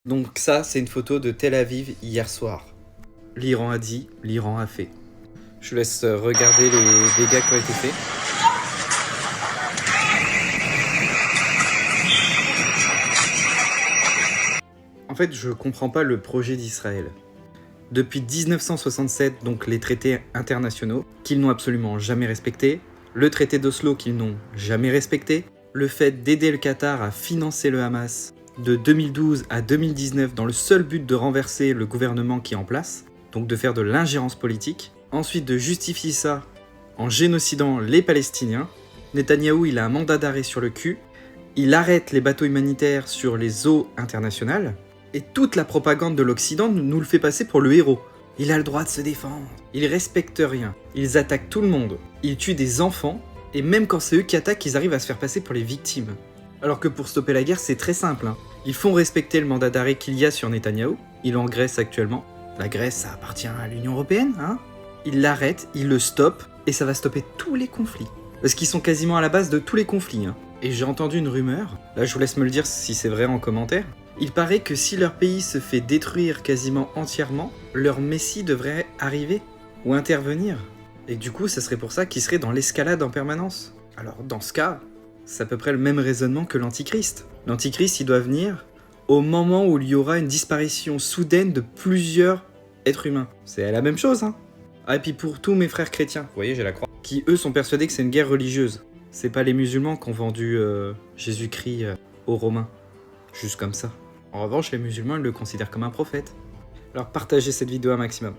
Donc ça, c'est une photo de Tel Aviv hier soir. L'Iran a dit, l'Iran a fait. Je vous laisse regarder les dégâts qui ont été faits. En fait, je comprends pas le projet d'Israël. Depuis 1967, donc les traités internationaux, qu'ils n'ont absolument jamais respectés, le traité d'Oslo qu'ils n'ont jamais respecté, le fait d'aider le Qatar à financer le Hamas de 2012 à 2019 dans le seul but de renverser le gouvernement qui est en place, donc de faire de l'ingérence politique, ensuite de justifier ça en génocidant les Palestiniens. Netanyahou, il a un mandat d'arrêt sur le cul, il arrête les bateaux humanitaires sur les eaux internationales, et toute la propagande de l'Occident nous le fait passer pour le héros. Il a le droit de se défendre. Ils respectent rien. Ils attaquent tout le monde. Ils tuent des enfants. Et même quand c'est eux qui attaquent, ils arrivent à se faire passer pour les victimes. Alors que pour stopper la guerre, c'est très simple. Ils font respecter le mandat d'arrêt qu'il y a sur Netanyahou. Il est en Grèce actuellement. La Grèce, ça appartient à l'Union Européenne. Ils l'arrêtent, ils le stoppent. Et ça va stopper tous les conflits. Parce qu'ils sont quasiment à la base de tous les conflits. Et j'ai entendu une rumeur. Là, je vous laisse me le dire si c'est vrai en commentaire. Il paraît que si leur pays se fait détruire quasiment entièrement, leur messie devrait arriver ou intervenir. Et du coup, ça serait pour ça qu'ils seraient dans l'escalade en permanence. Alors dans ce cas, c'est à peu près le même raisonnement que l'Antichrist. L'Antichrist, il doit venir au moment où il y aura une disparition soudaine de plusieurs êtres humains. C'est la même chose, Ah, et puis pour tous mes frères chrétiens, vous voyez, j'ai la croix, qui eux sont persuadés que c'est une guerre religieuse. C'est pas les musulmans qui ont vendu Jésus-Christ aux Romains. Juste comme ça. En revanche, les musulmans ils le considèrent comme un prophète. Alors partagez cette vidéo un maximum.